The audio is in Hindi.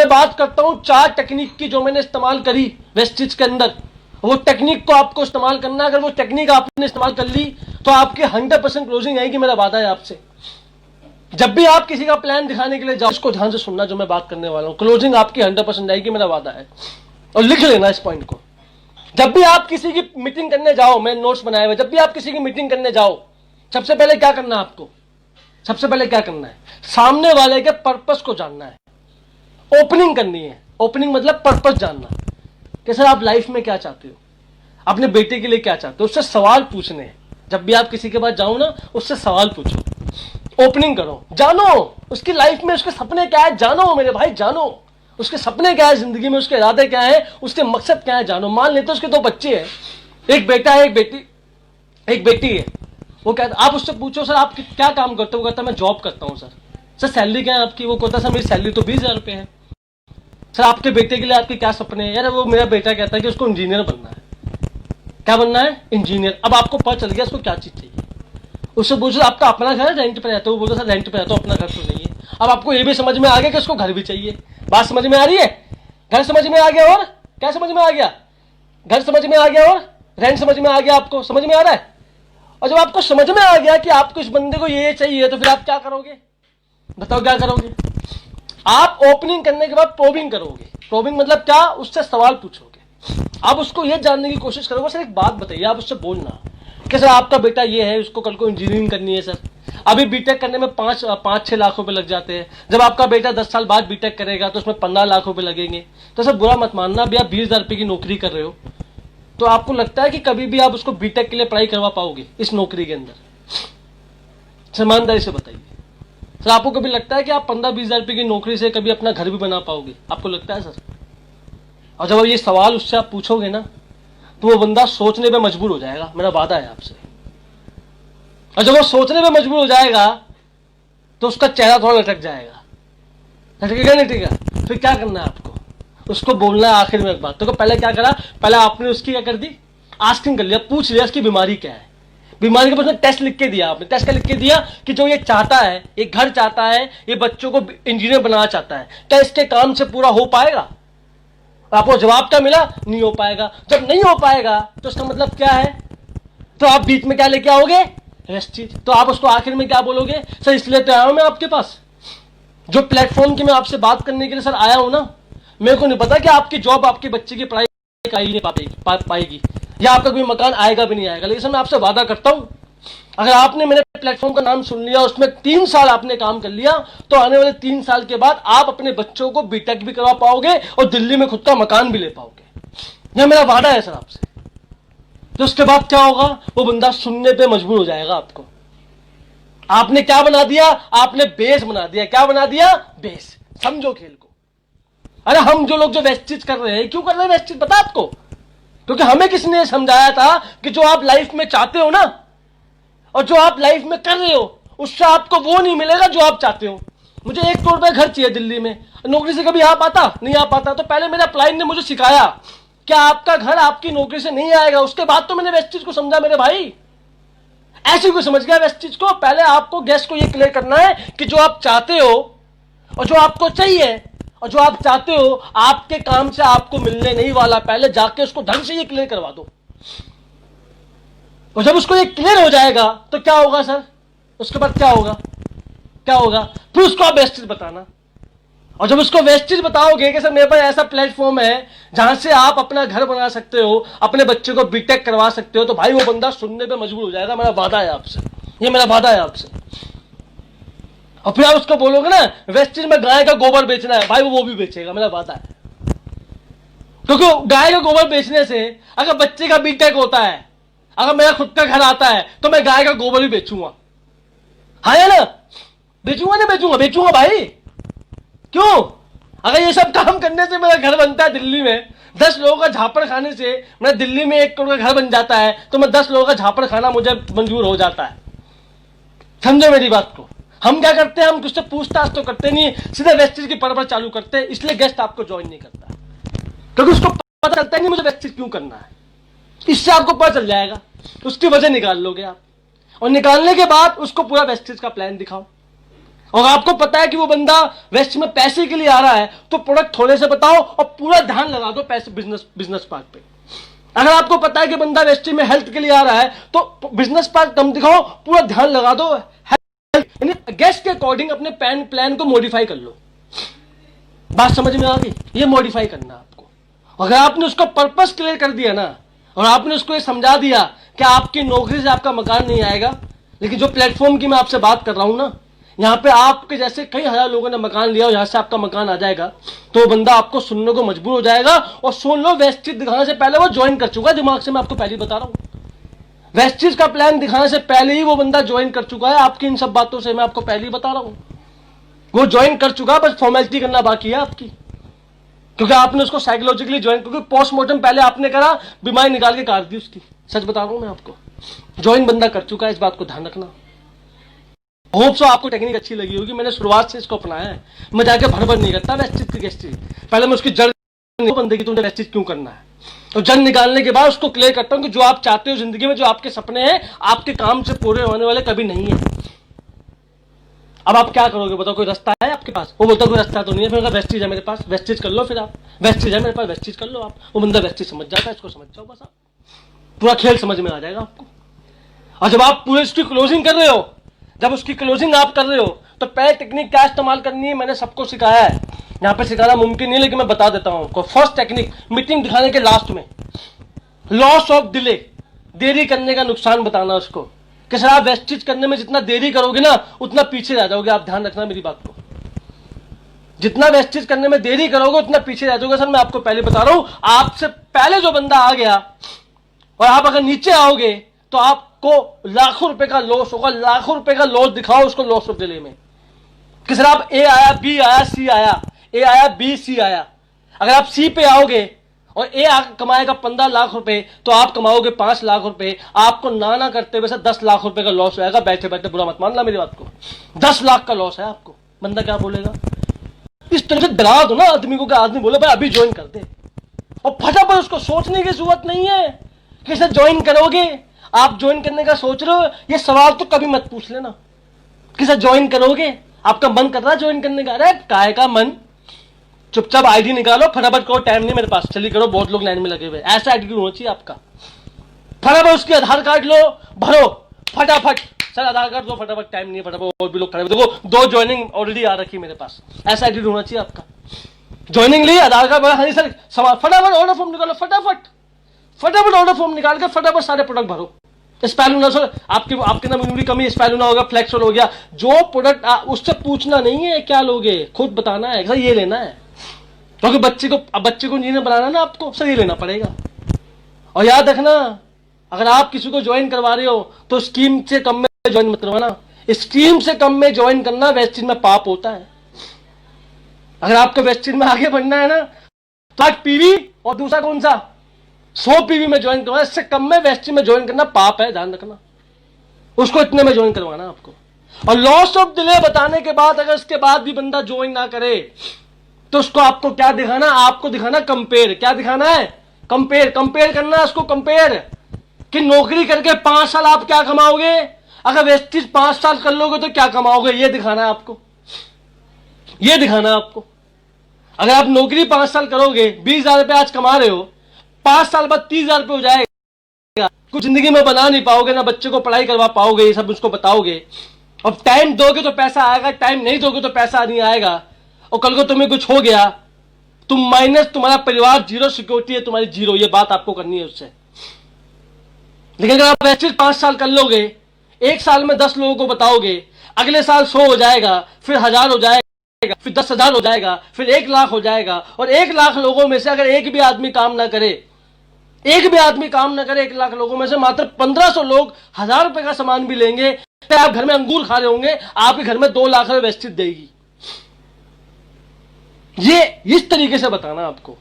मैं बात करता हूं 4 टेक्निक की जो मैंने इस्तेमाल करी वेस्टिज के अंदर। वो टेक्निक को आपको इस्तेमाल करना है। अगर वो टेक्निक आपने इस्तेमाल कर ली तो आपकी 100% क्लोजिंग आएगी, मेरा वादा है आपसे। जब भी आप किसी का प्लान दिखाने के लिए जाओ, इसको ध्यान से सुनना जो मैं बात करने वाला हूं। क्लोजिंग आपकी 100% आएगी, मेरा वादा है। और लिख लेना इस पॉइंट को। जब भी आप किसी की मीटिंग करने जाओ, मैं नोट्स बनाए हुए, जब भी आप किसी की मीटिंग करने जाओ, सबसे पहले क्या करना है आपको? सबसे पहले क्या करना है? सामने वाले के पर्पस को जानना है। ओपनिंग करनी है। ओपनिंग मतलब पर्पस जानना कि सर आप लाइफ में क्या चाहते हो, अपने बेटे के लिए क्या चाहते हो, उससे सवाल पूछने हैं। जब भी आप किसी के पास जाओ ना, उससे सवाल पूछो, ओपनिंग करो, जानो उसकी लाइफ में उसके सपने क्या है, जानो मेरे भाई, जानो उसके सपने क्या है जिंदगी में, उसके इरादे क्या है, उसके मकसद क्या है, जानो। मान लेते उसके 2 बच्चे हैं, एक बेटा है एक बेटी है। वो कहता, आप उससे पूछो सर आप क्या काम करते हो? वो कहता मैं जॉब करता हूं सर सैलरी क्या है आपकी? वो कहता सर मेरी सैलरी तो 20,000 रुपये है। सर आपके बेटे के लिए आपके क्या सपने हैं? यार वो मेरा बेटा कहता है कि उसको इंजीनियर बनना है। क्या बनना है? इंजीनियर। अब आपको पता चल गया उसको क्या चीज चाहिए। उससे पूछो आपका अपना घर है रेंट पे रहते हो? वो बोलता सर रेंट पे रहता हूं, अपना घर तो नहीं है। अब आपको ये भी समझ में आ गया कि उसको घर भी चाहिए। बात समझ में आ रही है? घर समझ में आ गया, और क्या समझ में आ गया? घर समझ में आ गया और रेंट समझ में आ गया। आपको समझ में आ रहा है? और जब आपको समझ में आ गया कि आपको इस बंदे को ये चाहिए, तो फिर आप क्या करोगे? बताओ क्या करोगे? आप ओपनिंग करने के बाद प्रोबिंग करोगे। प्रोबिंग मतलब क्या? उससे सवाल पूछोगे। आप उसको ये जानने की कोशिश करोगे, सर एक बात बताइए, आप उससे बोलना कि सर आपका बेटा ये है, उसको कल को इंजीनियरिंग करनी है सर। अभी बीटेक करने में 5-6 लाख रुपए लग जाते हैं। जब आपका बेटा 10 साल बाद बीटेक करेगा तो उसमें 15 लाख रुपए लगेंगे। तो सर बुरा मत मानना, अभी आप 20,000 रुपए की नौकरी कर रहे हो, तो आपको लगता है कि कभी भी आप उसको बीटेक के लिए पढ़ाई करवा पाओगे इस नौकरी के अंदर? ईमानदारी से बताइए सर, आपको कभी लगता है कि आप 15-20,000 रुपए की नौकरी से कभी अपना घर भी बना पाओगे? आपको लगता है सर? और जब ये सवाल उससे आप पूछोगे ना, तो वो बंदा सोचने पे मजबूर हो जाएगा, मेरा वादा है आपसे। और जब वो सोचने पे मजबूर हो जाएगा तो उसका चेहरा थोड़ा लटक जाएगा। लटकेगा नहीं? लटकेगा? फिर क्या करना है आपको? उसको बोलना है आखिर में एक बात। तो पहले क्या करा? पहले आपने उसकी क्या कर दी? आस्किंग कर लिया, पूछ लिया उसकी बीमारी क्या है। बीमारी के बाद उसने टेस्ट लिख के दिया। आपने टेस्ट क्या लिख के दिया? कि जो ये चाहता है, ये घर चाहता है, ये बच्चों को इंजीनियर बनाना चाहता है, क्या इसके काम से पूरा हो पाएगा? आपको जवाब क्या मिला? नहीं हो पाएगा। जब नहीं हो पाएगा तो उसका मतलब क्या है? तो आप बीच में क्या लेके आओगे? वेस्टिज। तो आप उसको आखिर में क्या बोलोगे? सर इसलिए तो आया हूं मैं आपके पास, जो प्लेटफॉर्म की मैं आपसे बात करने के लिए सर आया हूं ना, मेरे को नहीं पता कि आपकी जॉब आपके बच्चे की पढ़ाई नहीं पाएगी या आपका कोई मकान आएगा भी नहीं आएगा, लेकिन सर मैं आपसे वादा करता हूं, अगर आपने मेरे प्लेटफॉर्म का नाम सुन लिया, उसमें 3 साल आपने काम कर लिया, तो आने वाले 3 साल के बाद आप अपने बच्चों को बीटेक भी करवा पाओगे और दिल्ली में खुद का मकान भी ले पाओगे। यह मेरा वादा है सर आपसे। तो उसके बाद क्या होगा? वो बंदा सुनने पे मजबूर हो जाएगा आपको। आपने क्या बना दिया? आपने बेस बना दिया। क्या बना दिया? बेस। समझो खेल को। अरे हम जो लोग जो वेस्टिज कर रहे हैं, क्यों कर रहे हैं वेस्टिज पता आपको? क्योंकि हमें किसने समझाया था कि जो आप लाइफ में चाहते हो ना, और जो आप लाइफ में कर रहे हो, उससे आपको वो नहीं मिलेगा जो आप चाहते हो। मुझे 1 करोड़ रुपए घर चाहिए दिल्ली में, नौकरी से कभी आ पाता? नहीं आ पाता। तो पहले मेरे अपलाइन ने मुझे सिखाया कि आपका घर आपकी नौकरी से नहीं आएगा। उसके बाद तो मैंने वेस्टिज को समझा मेरे भाई। ऐसे कोई समझ गया वेस्टिज को? पहले आपको गेस्ट को यह क्लियर करना है कि जो आप चाहते हो और जो आपको चाहिए और जो आप चाहते हो आपके काम से आपको मिलने नहीं वाला। पहले जाके उसको ढंग से ये क्लियर करवा दो। और जब उसको ये क्लियर हो जाएगा तो क्या होगा सर? उसके बाद क्या होगा? क्या होगा? फिर उसको आप वेस्टिज बताना। और जब उसको वेस्टिज बताओगे कि सर मेरे पास ऐसा प्लेटफॉर्म है जहां से आप अपना घर बना सकते हो, अपने बच्चे को बीटेक करवा सकते हो, तो भाई वो बंदा सुनने पे मजबूर हो जाएगा। मेरा वादा है आपसे, ये मेरा वादा है आपसे। और फिर आप उसको बोलोगे ना वेस्टिज में गाय का गोबर बेचना है, भाई वो भी बेचेगा, मेरा वादा है। क्योंकि गाय का गोबर बेचने से अगर बच्चे का बीटेक होता है, अगर मेरा खुद का घर आता है, तो मैं गाय का गोबर भी बेचूंगा। हाँ या ना? बेचूंगा ना? बेचूंगा भाई। क्यों? अगर ये सब काम करने से मेरा घर बनता है दिल्ली में, 10 लोगों का झापड़ खाने से मेरा दिल्ली में 1 करोड़ का घर बन जाता है, तो मैं 10 लोगों का झापड़ खाना मुझे मंजूर हो जाता है। समझो मेरी बात को। हम क्या करते हैं? हम किससे पूछताछ तो करते नहीं, सीधे वेस्टिज की परवर चालू करते हैं। इसलिए गेस्ट आपको ज्वाइन नहीं करता, क्योंकि उसको पता चलता नहीं मुझे वेस्टिज क्यों करना है। इससे आपको पता चल जाएगा, उसकी वजह निकाल लोगे आप, और निकालने के बाद उसको पूरा वेस्टिज का प्लान दिखाओ। और आपको पता है कि वो बंदा वेस्ट में पैसे के लिए आ रहा है, तो प्रोडक्ट थोड़े से बताओ और पूरा ध्यान लगा दो पैसे बिजनेस पार्ट पे। अगर आपको पता है कि बंदा वेस्ट में हेल्थ के लिए आ रहा है, तो बिजनेस पार्ट कम दिखाओ, पूरा ध्यान लगा दो गेस्ट के अकॉर्डिंग अपने प्लान को मॉडिफाई कर लो। बात समझ में आ गई? ये मॉडिफाई करना आपको। अगर आपने उसका पर्पस क्लियर कर दिया ना, और आपने उसको ये समझा दिया कि आपकी नौकरी से आपका मकान नहीं आएगा, लेकिन जो प्लेटफॉर्म की मैं आपसे बात कर रहा हूं ना, यहां पे आपके जैसे कई हजार लोगों ने मकान लिया और यहां से आपका मकान आ जाएगा, तो बंदा आपको सुनने को मजबूर हो जाएगा। और सुन लो, वेस्टेज दिखाने से पहले वो ज्वाइन कर चुका है, दिमाग से मैं आपको पहले बता रहा हूं। वेस्टेज का प्लान दिखाने से पहले ही वो बंदा ज्वाइन कर चुका है। आपकी इन सब बातों से मैं आपको पहले ही बता रहा हूं, वो ज्वाइन कर चुका है, बस फॉर्मेलिटी करना बाकी है आपकी, क्योंकि आपने उसको साइकोलॉजिकली ज्वाइन, क्योंकि पोस्टमार्टम पहले आपने करा, बीमारी निकाल के काट दी उसकी। सच बता रहा हूं मैं आपको, ज्वाइन बंदा कर चुका है, इस बात को ध्यान रखना। होप सो आपको टेक्निक अच्छी लगी होगी। मैंने शुरुआत से इसको अपनाया है, मैं जाके भड़बड़ नहीं करता वेस्टेज की गेस्टेज। पहले मैं उसकी जड़ बंदे की, तुमने वेस्टेज क्यों करना है, तो जड़ निकालने के बाद उसको क्लियर करता हूं कि जो आप चाहते हो जिंदगी में, जो आपके सपने हैं, आपके काम से पूरे होने वाले कभी नहीं है। अब आप क्या करोगे बताओ? कोई रास्ता है आपके पास? वो बोलता कोई रास्ता तो नहीं है। फिर वेस्टेज है मेरे पास, वेस्टेज कर लो। फिर आप वेस्टेज है मेरे पास, वेस्टेज कर लो आप। वो बंदा वेस्टेज समझ जाता है, इसको समझ जाओ बस, आप पूरा खेल समझ में आ जाएगा आपको। और जब आप पूरे इसकी क्लोजिंग कर रहे हो, जब उसकी क्लोजिंग आप कर रहे हो, तो पहले टेक्निक क्या इस्तेमाल करनी है मैंने सबको सिखाया है। यहां पे सिखाना मुमकिन नहीं, लेकिन मैं बता देता हूं आपको। फर्स्ट टेक्निक, मीटिंग दिखाने के लास्ट में लॉस ऑफ डिले, देरी करने का नुकसान बताना उसको, कि सर आप वेस्टेज करने में जितना देरी करोगे ना, उतना पीछे रह जाओगे। आप ध्यान रखना मेरी बात को, जितना वेस्टेज करने में देरी करोगे उतना पीछे रह जाओगे। सर मैं आपको पहले बता रहा हूं, आपसे पहले जो बंदा आ गया और आप अगर नीचे आओगे तो आपको लाखों रुपए का लॉस होगा। लाखों रुपए का लॉस दिखाओ उसको लॉस ऑफ डिले में, कि सर आप ए आया, बी आया, सी आया, ए आया, बी, सी आया। अगर आप सी पे आओगे और ए कमाएगा 15 लाख रुपए, तो आप कमाओगे 5 लाख रुपए। आपको ना करते हुए 10 लाख रुपए का लॉस होगा। बैठे बैठे बुरा मत मानना मेरी बात को, 10 लाख का लॉस है आपको। बंदा क्या बोलेगा? इस तरह से डरा दो ना आदमी को, कि आदमी बोले भाई अभी ज्वाइन कर दे, और फटाफट उसको सोचने की जरूरत नहीं है कि सर ज्वाइन करोगे। आप ज्वाइन करने का सोच रहे हो, ये सवाल तो कभी मत पूछ लेना कि सर ज्वाइन करोगे, आपका मन कर रहा है ज्वाइन करने का। अरे काय का मन, चुपचाप आईडी निकालो, फटाफट करो टाइम नहीं मेरे पास, चलिए करो, बहुत लोग लाइन में लगे हुए। ऐसा एटीट्यूड होना चाहिए आपका। फटाफट उसके आधार कार्ड लो, भरो फटाफट, सर आधार कार्ड दो फटाफट, टाइम नहीं है, फटाफट। और भी लोग खड़े, देखो 2 ज्वाइनिंग ऑलरेडी आ रखी मेरे पास। ऐसा एटीट्यूड होना चाहिए आपका। ज्वाइनिंग ली, आधार कार्ड, हाँ सर, फटाफट ऑर्डर फॉर्म निकालो, फटाफट ऑर्डर फॉर्म निकाल के फटाफट सारे प्रोडक्ट भरो। स्पैलूना सर आपके नाम इनकी कमी, स्पैलूना होगा, फ्लेक्सोल हो गया, जो प्रोडक्ट उससे पूछना नहीं है क्या लोगे, खुद बताना है सर ये लेना है, क्योंकि बच्चे को इंजीनियर बनाना ना आपको, सर ये लेना पड़ेगा। और याद रखना, अगर आप किसी को ज्वाइन करवा रहे हो तो स्कीम से कम में ज्वाइन मत करवाना। स्कीम से कम में ज्वाइन करना वेस्टेज में पाप होता है। अगर आपको वेस्टेज में आगे बढ़ना है ना, तो आज पीवी और दूसरा कौन सा 100 पीवी में ज्वाइन करवाना, इससे कम में वेस्टेज में ज्वाइन करना पाप है, ध्यान रखना। उसको इतने में ज्वाइन करवाना आपको। और लॉस ऑफ डिले बताने के बाद अगर इसके बाद भी बंदा ज्वाइन ना करे, तो उसको आपको क्या दिखाना? आपको दिखाना कंपेयर। क्या दिखाना है? कंपेयर करना है उसको, कंपेयर कि नौकरी करके 5 साल आप क्या कमाओगे, अगर वेस्टेज 5 साल कर लोगे तो क्या कमाओगे, ये दिखाना है आपको, ये दिखाना है आपको। अगर आप नौकरी 5 साल करोगे, 20,000 रुपए आज कमा रहे हो, 5 साल बाद 30,000 रुपए हो जाएगा, कुछ जिंदगी में बना नहीं पाओगे, ना बच्चे को पढ़ाई करवा पाओगे, ये सब उसको बताओगे। और टाइम दोगे तो पैसा आएगा, टाइम नहीं दोगे तो पैसा नहीं आएगा। और कल को तुम्हें कुछ हो गया, तुम माइनस, तुम्हारा परिवार जीरो, सिक्योरिटी है तुम्हारी जीरो, ये बात आपको करनी है उससे। लेकिन अगर आप वेस्टेज 5 साल कर लोगे, 1 साल में 10 लोगों को बताओगे, अगले साल 100 हो जाएगा, फिर 1000 हो जाएगा, फिर 10,000 हो जाएगा, फिर 1 लाख हो जाएगा। और 1 लाख लोगों में से अगर एक भी आदमी काम ना करे, 1 लाख लोगों में से मात्र 1500 लोग 1000 रुपए का सामान भी लेंगे, तो आप घर में अंगूर खा रहे होंगे, आपके घर में 2 लाख रुपए वेस्टेज देगी। ये इस तरीके से बताना आपको।